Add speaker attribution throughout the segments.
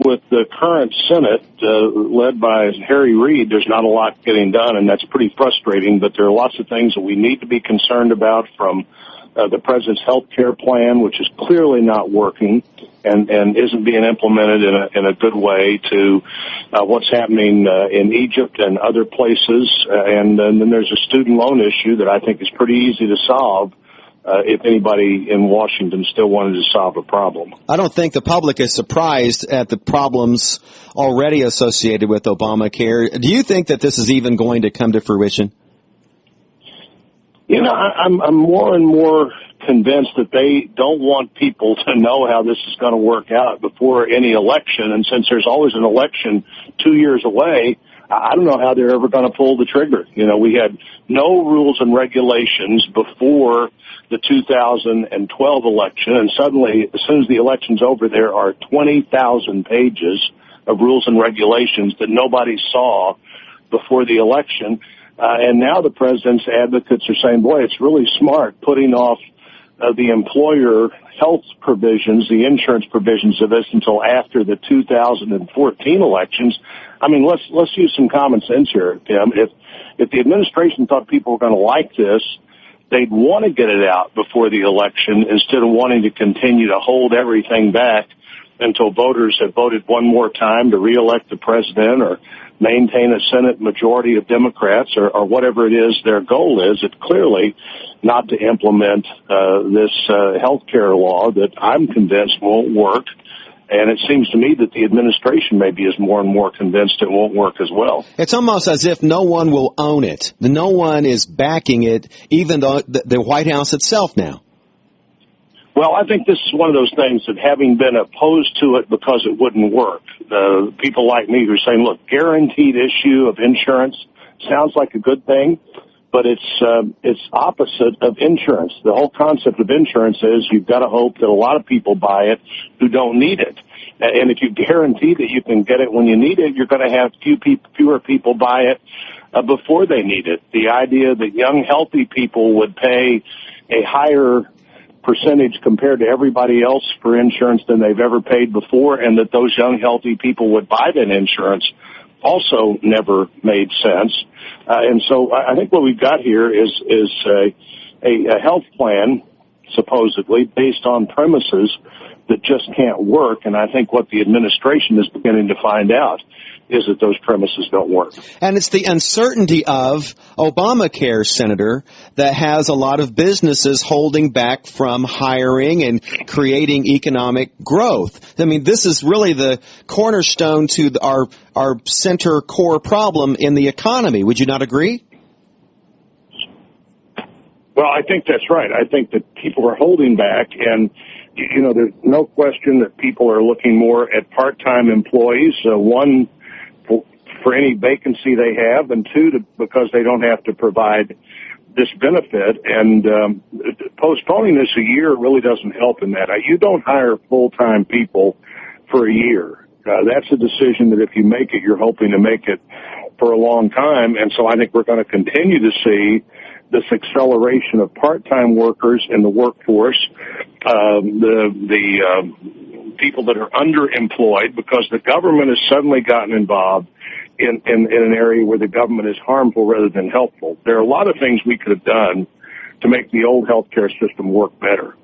Speaker 1: with the current Senate, led by Harry Reid, there's not a lot getting done, and that's pretty frustrating. But there are lots of things that we need to be concerned about, from the president's health care plan, which is clearly not working and isn't being implemented in a good way, to what's happening in Egypt and other places. And then there's a student loan issue that I think is pretty easy to solve if anybody in Washington still wanted to solve a problem.
Speaker 2: I don't think the public is surprised at the problems already associated with Obamacare. Do you think that this is even going to come to fruition?
Speaker 1: You know, I'm more and more convinced that they don't want people to know how this is going to work out before any election. And since there's always an election 2 years away, I don't know how they're ever going to pull the trigger. You know, we had no rules and regulations before the 2012 election, and suddenly, as soon as the election's over, there are 20,000 pages of rules and regulations that nobody saw before the election. And now the president's advocates are saying, boy, it's really smart putting off the employer health provisions, the insurance provisions of this, until after the 2014 elections. I mean, let's use some common sense here, Tim. If the administration thought people were going to like this, they'd want to get it out before the election instead of wanting to continue to hold everything back until voters have voted one more time to reelect the president or maintain a Senate majority of Democrats, or whatever it is their goal is. It's clearly not to implement this health care law that I'm convinced won't work. And it seems to me that the administration maybe is more and more convinced it won't work as well.
Speaker 2: It's almost as if no one will own it. No one is backing it, even though the White House itself now.
Speaker 1: Well, I think this is one of those things that, having been opposed to it because it wouldn't work, people like me who are saying, look, guaranteed issue of insurance sounds like a good thing, but it's opposite of insurance. The whole concept of insurance is you've got to hope that a lot of people buy it who don't need it. And if you guarantee that you can get it when you need it, you're going to have fewer people buy it before they need it. The idea that young, healthy people would pay a higher percentage compared to everybody else for insurance than they've ever paid before, and that those young, healthy people would buy that insurance, also never made sense. And so I think what we've got here is a health plan, supposedly, based on premises that just can't work. And I think what the administration is beginning to find out is that those premises don't work.
Speaker 2: And it's the uncertainty of Obamacare, Senator, that has a lot of businesses holding back from hiring and creating economic growth. I mean, this is really the cornerstone to our center core problem in the economy. Would you not agree?
Speaker 1: Well, I think that's right. I think that people are holding back, and you know, there's no question that people are looking more at part-time employees. One, for any vacancy they have, and two, because they don't have to provide this benefit. And postponing this a year really doesn't help in that. You don't hire full-time people for a year. That's a decision that if you make it, you're hoping to make it for a long time. And so I think we're going to continue to see this acceleration of part-time workers in the workforce, the people that are underemployed because the government has suddenly gotten involved in an area where the government is harmful rather than helpful. There are a lot of things we could have done to make the old healthcare system work better.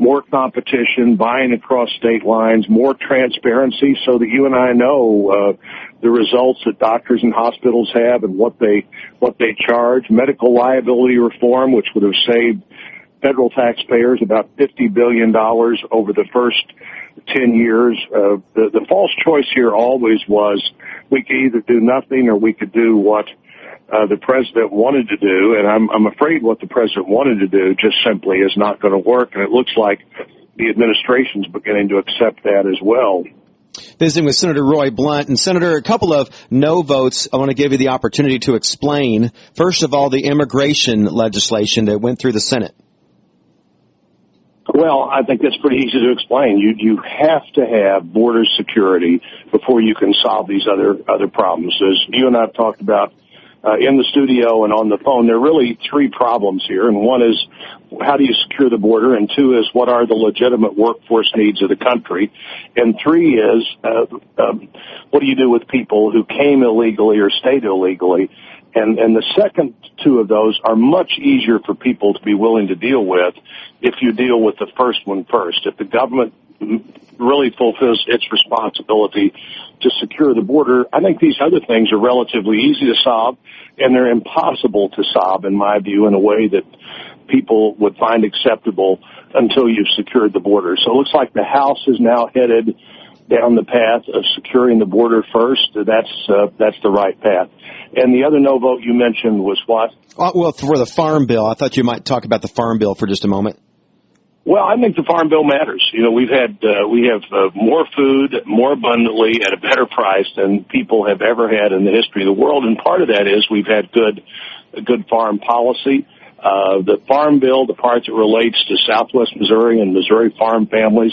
Speaker 1: More competition, buying across state lines, more transparency so that you and I know the results that doctors and hospitals have and what they charge. Medical liability reform, which would have saved federal taxpayers about $50 billion over the first 10 years. The false choice here always was we could either do nothing or we could do what the president wanted to do, and I'm afraid what the president wanted to do just simply is not going to work, and it looks like the administration's beginning to accept that as well.
Speaker 2: Visiting with Senator Roy Blunt. And, Senator, a couple of no votes I want to give you the opportunity to explain. First of all, the immigration legislation that went through the Senate.
Speaker 1: Well, I think that's pretty easy to explain. You have to have border security before you can solve these other problems. As you and I have talked about in the studio and on the phone. There are really three problems here, and one is how do you secure the border, and two is what are the legitimate workforce needs of the country, and three is what do you do with people who came illegally or stayed illegally. And the second two of those are much easier for people to be willing to deal with if you deal with the first one first. If the government really fulfills its responsibility to secure the border, I think these other things are relatively easy to solve, and they're impossible to solve, in my view, in a way that people would find acceptable until you've secured the border. So it looks like the House is now headed down the path of securing the border first. That's the right path. And the other no vote you mentioned was what?
Speaker 2: Well, for the Farm Bill. I thought you might talk about the Farm Bill for just a moment.
Speaker 1: Well, I think the Farm Bill matters. You know, we have more food more abundantly at a better price than people have ever had in the history of the world, and part of that is we've had good farm policy. The Farm Bill, the part that relates to Southwest Missouri and Missouri farm families,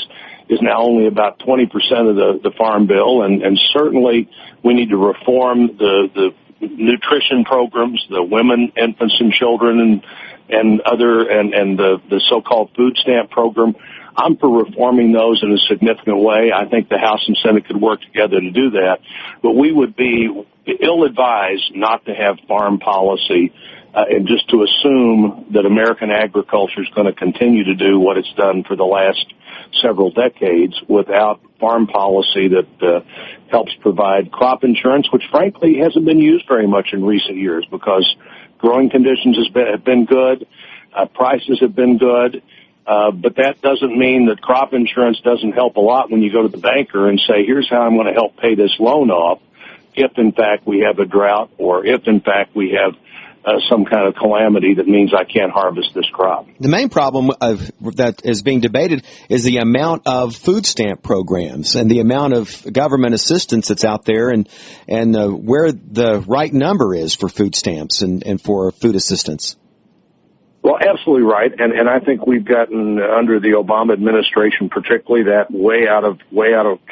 Speaker 1: is now only about 20% of the Farm Bill, and certainly we need to reform the nutrition programs, the women, infants, and children, and the so-called food stamp program. I'm for reforming those in a significant way. I think the House and Senate could work together to do that, but we would be ill-advised not to have farm policy and just to assume that American agriculture is going to continue to do what it's done for the last several decades without farm policy that helps provide crop insurance, which frankly hasn't been used very much in recent years because growing conditions have been good, prices have been good, but that doesn't mean that crop insurance doesn't help a lot when you go to the banker and say, here's how I'm going to help pay this loan off if, in fact, we have a drought or if, in fact, we have some kind of calamity that means I can't harvest this crop.
Speaker 2: The main problem that is being debated is the amount of food stamp programs and the amount of government assistance that's out there and where the right number is for food stamps and for food assistance.
Speaker 1: Well, absolutely right, and I think we've gotten under the Obama administration, particularly, that way out of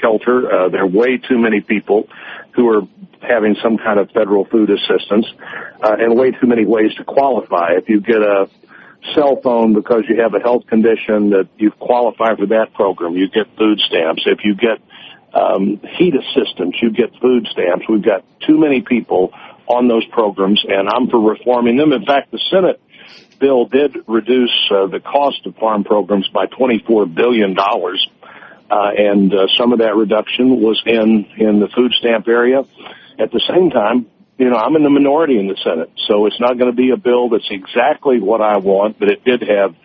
Speaker 1: kilter. There are way too many people who are having some kind of federal food assistance, and way too many ways to qualify. If you get a cell phone because you have a health condition, that you qualify for that program, you get food stamps. If you get heat assistance, you get food stamps. We've got too many people on those programs, and I'm for reforming them. In fact, the Senate bill did reduce the cost of farm programs by $24 billion, and some of that reduction was in the food stamp area. At the same time, you know, I'm in the minority in the Senate, so it's not going to be a bill that's exactly what I want, but it did have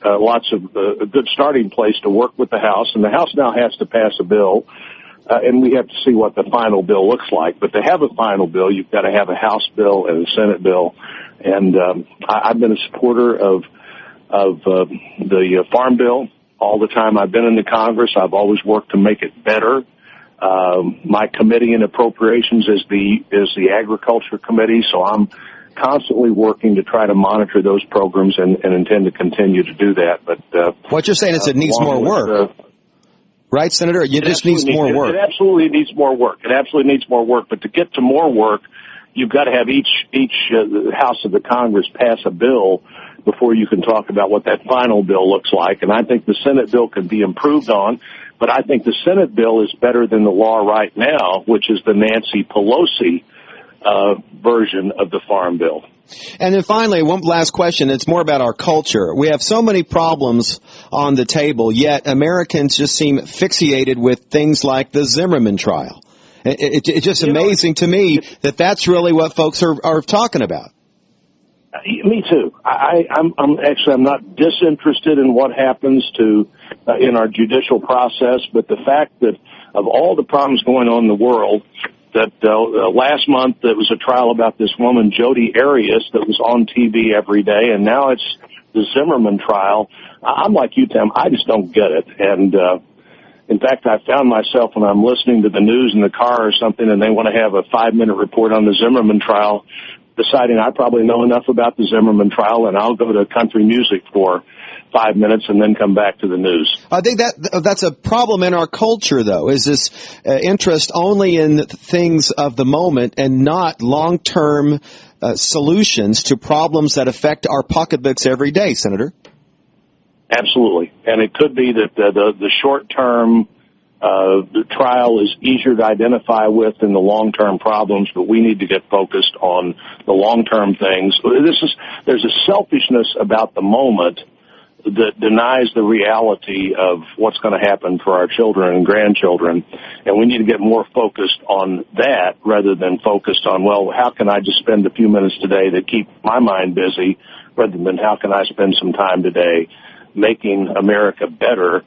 Speaker 1: lots of a good starting place to work with the House, and the House now has to pass a bill, and we have to see what the final bill looks like. But to have a final bill, you've got to have a House bill and a Senate bill, and I've been a supporter of the Farm Bill all the time I've been in the Congress. I've always worked to make it better. My committee in appropriations is the Agriculture Committee, so I'm constantly working to try to monitor those programs and intend to continue to do that. But
Speaker 2: what you're saying is it needs more work, right, Senator? It just needs more work.
Speaker 1: It absolutely needs more work. It absolutely needs more work. But to get to more work, you've got to have each House of the Congress pass a bill before you can talk about what that final bill looks like. And I think the Senate bill can be improved on. But I think the Senate bill is better than the law right now, which is the Nancy Pelosi version of the Farm Bill.
Speaker 2: And then finally, one last question. It's more about our culture. We have so many problems on the table, yet Americans just seem fixated with things like the Zimmerman trial. It's just amazing to me that that's really what folks are talking about.
Speaker 1: Me too. I'm not disinterested in what happens in our judicial process, but the fact that of all the problems going on in the world, that last month there was a trial about this woman, Jodi Arias, that was on TV every day, and now it's the Zimmerman trial. I'm like you, Tim. I just don't get it. And in fact, I found myself when I'm listening to the news in the car or something, and they want to have a 5-minute report on the Zimmerman trial, deciding I probably know enough about the Zimmerman trial, and I'll go to country music for 5 minutes and then come back to the news.
Speaker 2: I think that's a problem in our culture, though, is this interest only in things of the moment and not long-term solutions to problems that affect our pocketbooks every day, Senator.
Speaker 1: Absolutely. And it could be that the short-term the trial is easier to identify with than the long-term problems, but we need to get focused on the long-term things. There's a selfishness about the moment that denies the reality of what's going to happen for our children and grandchildren, and we need to get more focused on that rather than focused on, well, how can I just spend a few minutes today that keep my mind busy, rather than how can I spend some time today making America better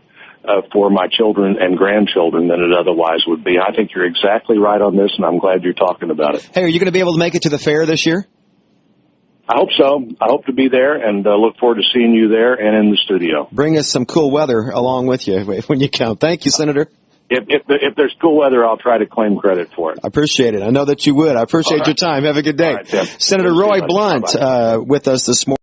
Speaker 1: for my children and grandchildren than it otherwise would be. I think you're exactly right on this, and I'm glad you're talking about it.
Speaker 2: Hey, are you going to be able to make it to the fair this year?
Speaker 1: I hope so. I hope to be there, and look forward to seeing you there and in the studio.
Speaker 2: Bring us some cool weather along with you when you come. Thank you, Senator.
Speaker 1: If there's cool weather, I'll try to claim credit for it.
Speaker 2: I appreciate it. I know that you would. I appreciate your time. Have a good day.
Speaker 1: All right, Tim.
Speaker 2: Senator Roy Blunt with us this morning.